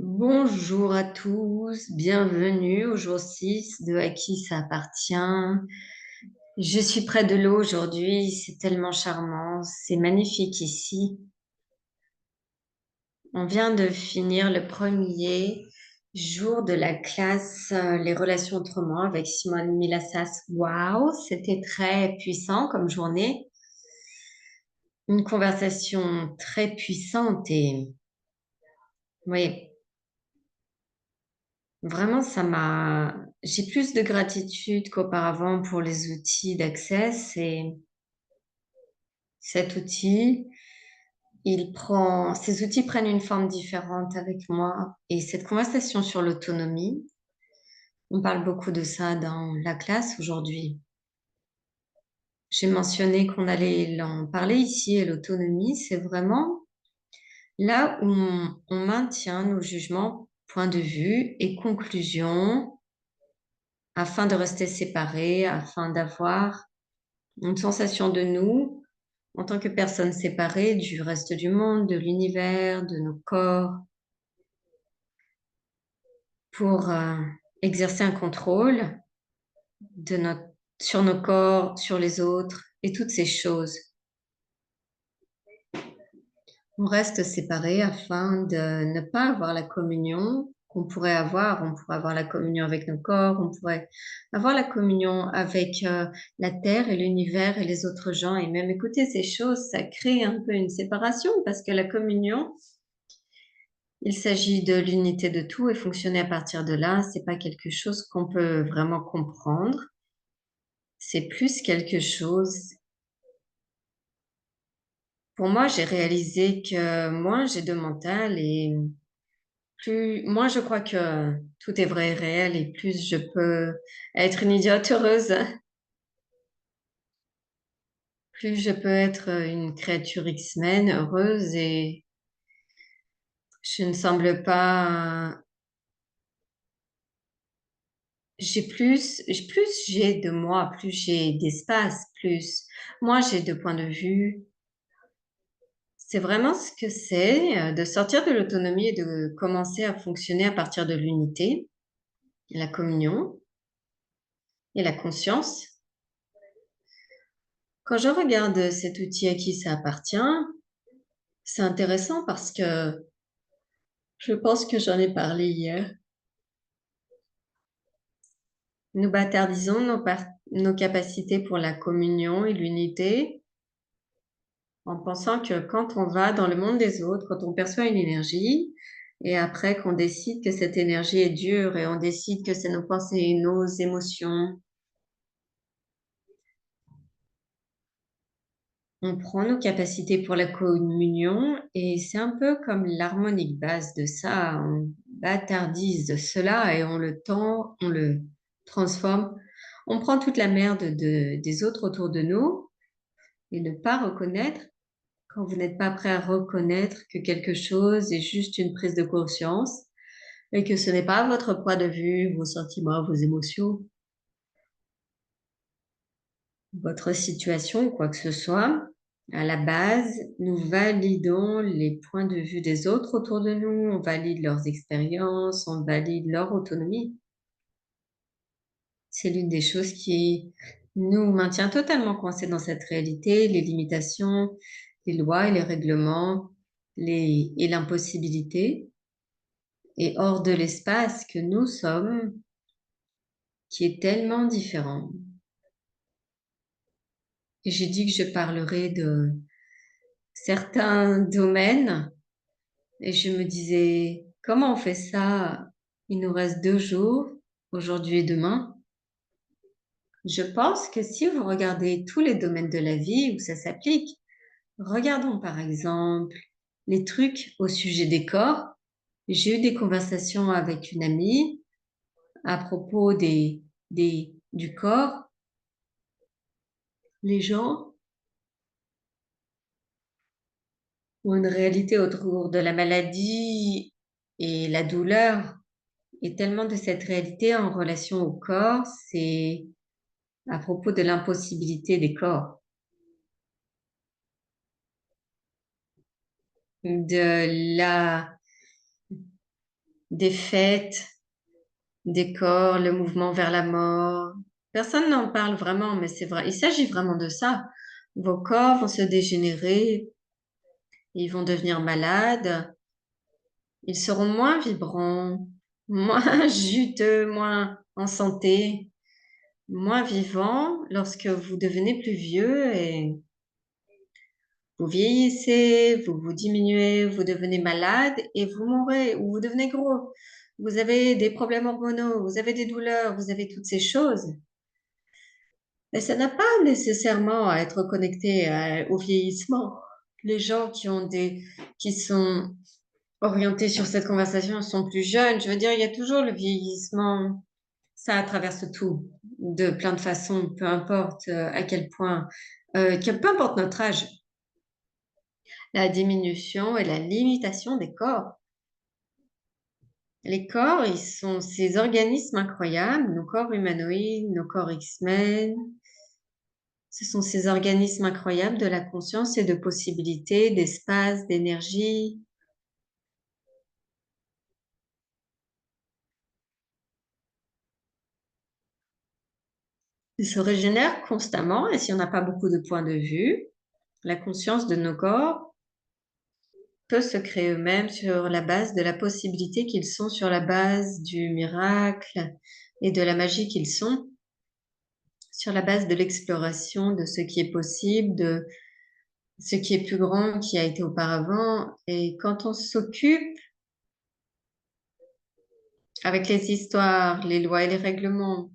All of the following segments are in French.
Bonjour à tous, bienvenue au jour 6 de À qui ça appartient. Je suis près de l'eau aujourd'hui, c'est tellement charmant, c'est magnifique ici. On vient de finir le premier jour de la classe Les relations autrement avec Simone Milassas. Waouh, c'était très puissant comme journée. Une conversation très puissante et oui, vraiment, j'ai plus de gratitude qu'auparavant pour les outils d'accès. C'est cet outil, ces outils prennent une forme différente avec moi. Et cette conversation sur l'autonomie, on parle beaucoup de ça dans la classe aujourd'hui. J'ai mentionné qu'on allait en parler ici et l'autonomie, c'est vraiment là où on maintient nos jugements, points de vue et conclusions afin de rester séparés, afin d'avoir une sensation de nous en tant que personnes séparées du reste du monde, de l'univers, de nos corps, pour exercer un contrôle de notre, sur nos corps, sur les autres et toutes ces choses. On reste séparés afin de ne pas avoir la communion qu'on pourrait avoir. On pourrait avoir la communion avec nos corps, on pourrait avoir la communion avec la terre et l'univers et les autres gens. Et même écouter ces choses, ça crée un peu une séparation parce que la communion, il s'agit de l'unité de tout et fonctionner à partir de là, c'est pas quelque chose qu'on peut vraiment comprendre. C'est plus quelque chose. Pour moi, j'ai réalisé que moins j'ai de mental et plus, moins je crois que tout est vrai et réel et plus je peux être une idiote heureuse, plus je peux être une créature X-Men heureuse et je ne semble pas, plus j'ai de moi, plus j'ai d'espace, plus moi j'ai de points de vue. C'est vraiment ce que c'est de sortir de l'autonomie et de commencer à fonctionner à partir de l'unité, la communion et la conscience. Quand je regarde cet outil à qui ça appartient, c'est intéressant parce que je pense que j'en ai parlé hier. Nous bâtardisons nos capacités pour la communion et l'unité en pensant que quand on va dans le monde des autres, quand on perçoit une énergie, et après qu'on décide que cette énergie est dure et on décide que c'est nos pensées et nos émotions, on prend nos capacités pour la communion et c'est un peu comme l'harmonique base de ça. On bâtardise cela et on le tend, on le transforme. On prend toute la merde des autres autour de nous et ne pas reconnaître quand vous n'êtes pas prêt à reconnaître que quelque chose est juste une prise de conscience et que ce n'est pas votre point de vue, vos sentiments, vos émotions, votre situation ou quoi que ce soit. À la base, nous validons les points de vue des autres autour de nous, on valide leurs expériences, on valide leur autonomie. C'est l'une des choses qui nous maintient totalement coincés dans cette réalité, les limitations, les lois et les règlements, et l'impossibilité, et hors de l'espace que nous sommes, qui est tellement différent. Et j'ai dit que je parlerai de certains domaines. Et je me disais, comment on fait ça? Il nous reste 2 jours, aujourd'hui et demain. Je pense que si vous regardez tous les domaines de la vie où ça s'applique, regardons par exemple les trucs au sujet des corps. J'ai eu des conversations avec une amie à propos du corps. Les gens ont une réalité autour de la maladie et la douleur. Et tellement de cette réalité en relation au corps, c'est à propos de l'impossibilité des corps, de la, des fêtes, des corps, le mouvement vers la mort. Personne n'en parle vraiment, mais c'est vrai. Il s'agit vraiment de ça. Vos corps vont se dégénérer, ils vont devenir malades, ils seront moins vibrants, moins juteux, moins en santé, moins vivants lorsque vous devenez plus vieux et vous vieillissez, vous vous diminuez, vous devenez malade et vous mourrez ou vous devenez gros. Vous avez des problèmes hormonaux, vous avez des douleurs, vous avez toutes ces choses. Mais ça n'a pas nécessairement à être connecté au vieillissement. Les gens qui sont orientés sur cette conversation sont plus jeunes. Je veux dire, il y a toujours le vieillissement. Ça traverse tout, de plein de façons, peu importe à quel point, peu importe notre âge. La diminution et la limitation des corps. Les corps, ils sont ces organismes incroyables, nos corps humanoïdes, nos corps X-Men. Ce sont ces organismes incroyables de la conscience et de possibilités, d'espace, d'énergie. Ils se régénèrent constamment et si on n'a pas beaucoup de points de vue, la conscience de nos corps peut se créer eux-mêmes sur la base de la possibilité qu'ils sont, sur la base du miracle et de la magie qu'ils sont, sur la base de l'exploration de ce qui est possible, de ce qui est plus grand qui a été auparavant. Et quand on s'occupe avec les histoires, les lois et les règlements,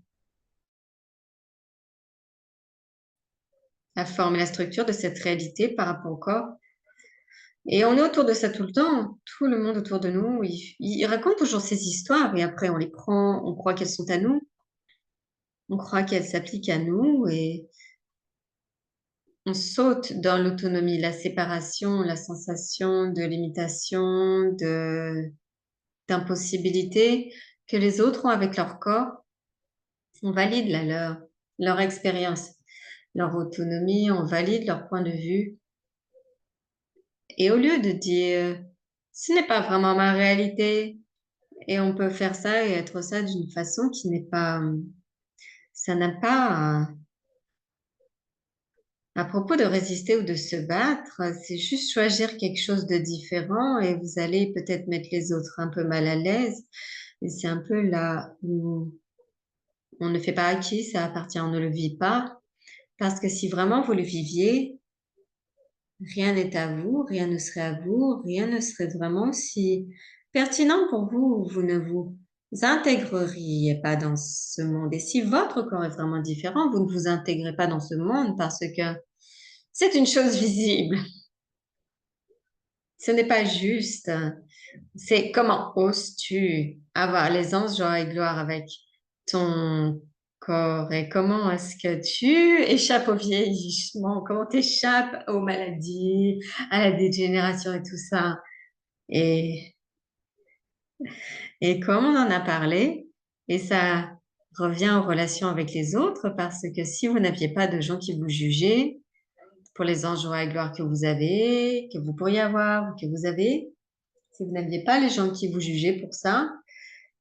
la forme et la structure de cette réalité par rapport au corps, et on est autour de ça tout le temps, tout le monde autour de nous, il raconte toujours ces histoires et après on les prend, on croit qu'elles sont à nous, on croit qu'elles s'appliquent à nous et on saute dans l'autonomie, la séparation, la sensation de limitation, d'impossibilité que les autres ont avec leur corps. On valide leur expérience, leur autonomie, on valide leur point de vue. Et au lieu de dire, ce n'est pas vraiment ma réalité, et on peut faire ça et être ça d'une façon qui n'est pas, ça n'a pas, à propos de résister ou de se battre, c'est juste choisir quelque chose de différent et vous allez peut-être mettre les autres un peu mal à l'aise. Et c'est un peu là où on ne fait pas à qui ça appartient, on ne le vit pas. Parce que si vraiment vous le viviez, rien n'est à vous, rien ne serait à vous, rien ne serait vraiment si pertinent pour vous, vous ne vous intégreriez pas dans ce monde. Et si votre corps est vraiment différent, vous ne vous intégrez pas dans ce monde parce que c'est une chose visible. Ce n'est pas juste. C'est comment oses-tu avoir les anges, joie et gloire avec ton corps et comment est-ce que tu échappes au vieillissement, comment tu échappes aux maladies, à la dégénération et tout ça. Et, et comme on en a parlé, et ça revient en relation avec les autres parce que si vous n'aviez pas de gens qui vous jugeaient pour les anges, joie et gloire que vous avez, que vous pourriez avoir ou que vous avez, si vous n'aviez pas les gens qui vous jugeaient pour ça,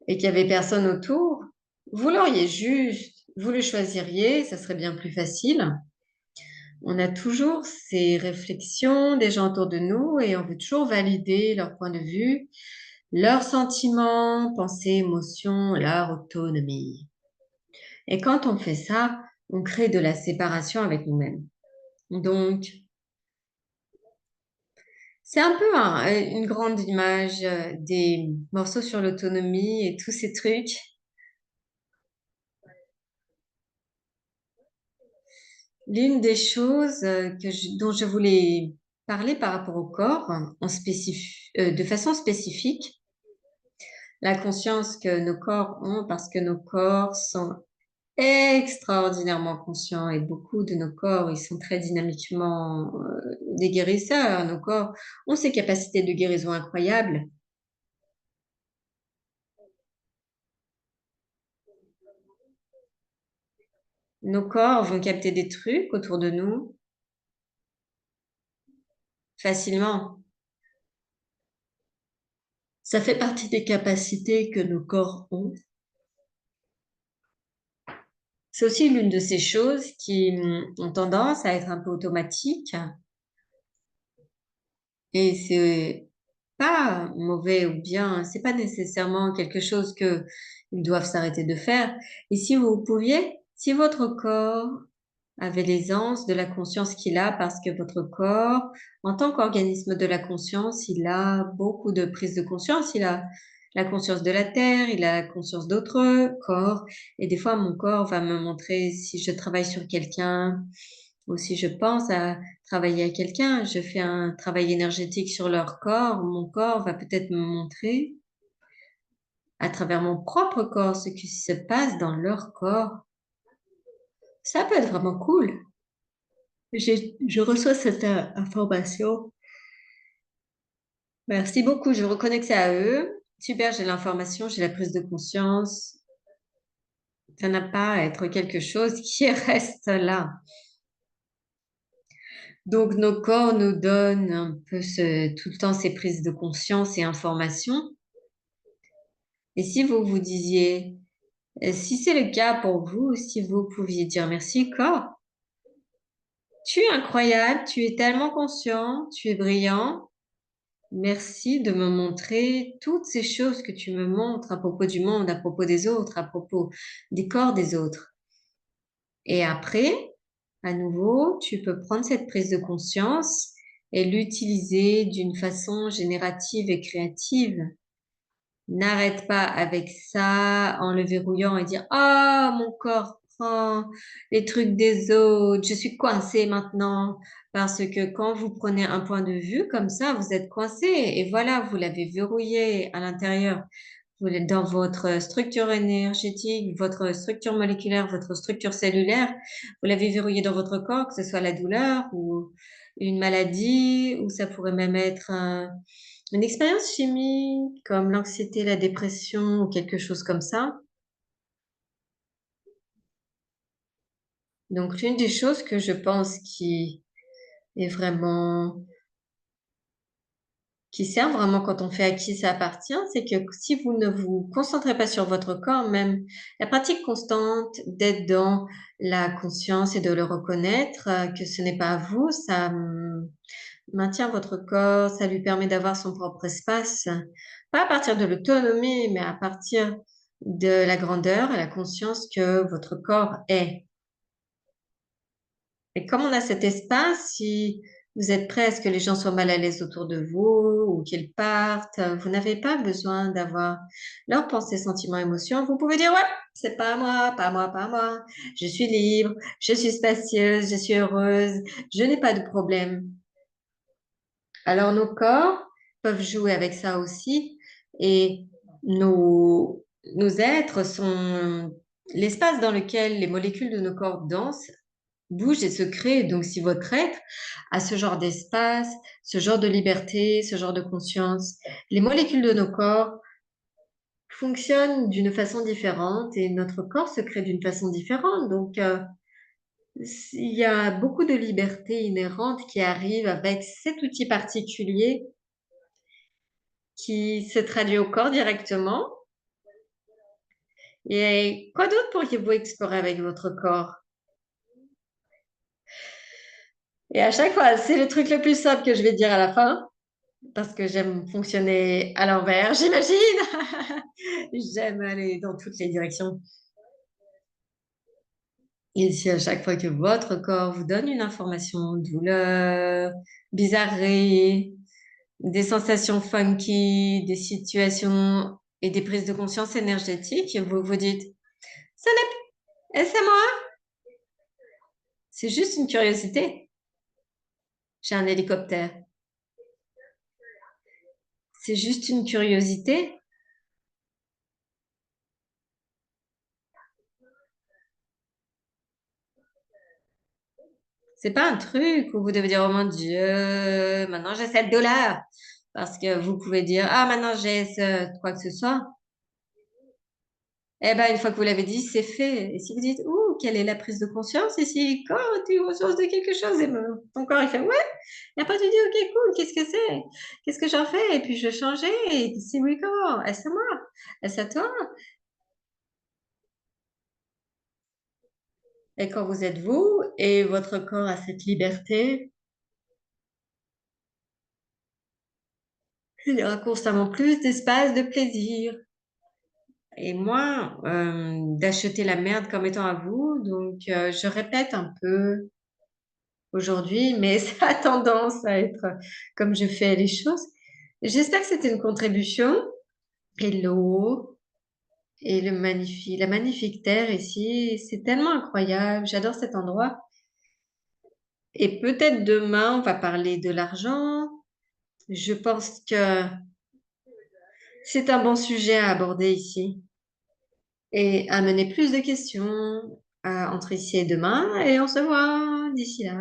et qu'il y avait personne autour, vous l'auriez juste, vous le choisiriez, ça serait bien plus facile. On a toujours ces réflexions des gens autour de nous et on veut toujours valider leur point de vue, leurs sentiments, pensées, émotions, leur autonomie. Et quand on fait ça, on crée de la séparation avec nous-mêmes. Donc, c'est un peu une grande image des morceaux sur l'autonomie et tous ces trucs. L'une des choses dont je voulais parler par rapport au corps, de façon spécifique, la conscience que nos corps ont, parce que nos corps sont extraordinairement conscients et beaucoup de nos corps, ils sont très dynamiquement des guérisseurs. Nos corps ont ces capacités de guérison incroyables. Nos corps vont capter des trucs autour de nous facilement. Ça fait partie des capacités que nos corps ont. C'est aussi l'une de ces choses qui ont tendance à être un peu automatiques et c'est pas mauvais ou bien, c'est pas nécessairement quelque chose que ils doivent s'arrêter de faire. Et si vous pouviez, si votre corps avait l'aisance de la conscience qu'il a, parce que votre corps, en tant qu'organisme de la conscience, il a beaucoup de prise de conscience. Il a la conscience de la terre, il a la conscience d'autres corps. Et des fois, mon corps va me montrer si je travaille sur quelqu'un ou si je pense à travailler à quelqu'un, je fais un travail énergétique sur leur corps, mon corps va peut-être me montrer à travers mon propre corps ce qui se passe dans leur corps. Ça peut être vraiment cool. Je reçois cette information. Merci beaucoup. Je reconnais que c'est à eux. Super, j'ai l'information, j'ai la prise de conscience. Ça n'a pas à être quelque chose qui reste là. Donc, nos corps nous donnent un peu tout le temps ces prises de conscience et informations. Et si vous vous disiez, si c'est le cas pour vous, si vous pouviez dire merci, corps, tu es incroyable, tu es tellement conscient, tu es brillant. Merci de me montrer toutes ces choses que tu me montres à propos du monde, à propos des autres, à propos des corps des autres. Et après, à nouveau, tu peux prendre cette prise de conscience et l'utiliser d'une façon générative et créative. N'arrête pas avec ça en le verrouillant et dire, ah, mon corps prend les trucs des autres, je suis coincée maintenant. Parce que quand vous prenez un point de vue comme ça, vous êtes coincé et voilà, vous l'avez verrouillé à l'intérieur. Vous l'êtes dans votre structure énergétique, votre structure moléculaire, votre structure cellulaire. Vous l'avez verrouillé dans votre corps, que ce soit la douleur ou une maladie, ou ça pourrait même être une expérience chimique comme l'anxiété, la dépression ou quelque chose comme ça. Donc, l'une des choses que je pense qui est vraiment, qui sert vraiment quand on fait à qui ça appartient, c'est que si vous ne vous concentrez pas sur votre corps, même la pratique constante d'être dans la conscience et de le reconnaître, que ce n'est pas vous, ça maintient votre corps, ça lui permet d'avoir son propre espace, pas à partir de l'autonomie, mais à partir de la grandeur et la conscience que votre corps est. Et comme on a cet espace, si vous êtes prêt à ce que les gens soient mal à l'aise autour de vous ou qu'ils partent, vous n'avez pas besoin d'avoir leurs pensées, sentiments, émotions. Vous pouvez dire, ouais, c'est pas à moi, pas à moi, pas à moi. Je suis libre, je suis spacieuse, je suis heureuse, je n'ai pas de problème. Alors nos corps peuvent jouer avec ça aussi et nos êtres sont l'espace dans lequel les molécules de nos corps dansent, bougent et se créent. Donc si votre être a ce genre d'espace, ce genre de liberté, ce genre de conscience, les molécules de nos corps fonctionnent d'une façon différente et notre corps se crée d'une façon différente. Donc il y a beaucoup de liberté inhérente qui arrive avec cet outil particulier qui se traduit au corps directement. Et quoi d'autre pourriez-vous explorer avec votre corps? Et à chaque fois, c'est le truc le plus simple que je vais dire à la fin, parce que j'aime fonctionner à l'envers, j'imagine. J'aime aller dans toutes les directions. Et si à chaque fois que votre corps vous donne une information, douleur, bizarrerie, des sensations funky, des situations et des prises de conscience énergétiques, vous vous dites, ce n'est, c'est moi, c'est juste une curiosité. J'ai un hélicoptère. C'est juste une curiosité. C'est pas un truc où vous devez dire, oh mon Dieu, maintenant j'ai cette douleur. Parce que vous pouvez dire, ah, maintenant j'ai quoi que ce soit. Eh ben, une fois que vous l'avez dit, c'est fait. Et si vous dites, ouh, quelle est la prise de conscience? Et si, quand tu es conscience de quelque chose, et ben, ton corps, il fait, ouais, et après tu dis, ok, cool, qu'est-ce que c'est? Qu'est-ce que j'en fais? Et puis je vais changer. Et si oui, comment? Est-ce à moi? Est-ce à toi? Et quand vous êtes vous et votre corps a cette liberté, il y aura constamment plus d'espace de plaisir et moins d'acheter la merde comme étant à vous. Donc, je répète un peu aujourd'hui, mais ça a tendance à être comme je fais les choses. J'espère que c'était une contribution. Et l'eau et la magnifique terre ici, c'est tellement incroyable. J'adore cet endroit. Et peut-être demain, on va parler de l'argent. Je pense que c'est un bon sujet à aborder ici et à mener plus de questions entre ici et demain. Et on se voit d'ici là.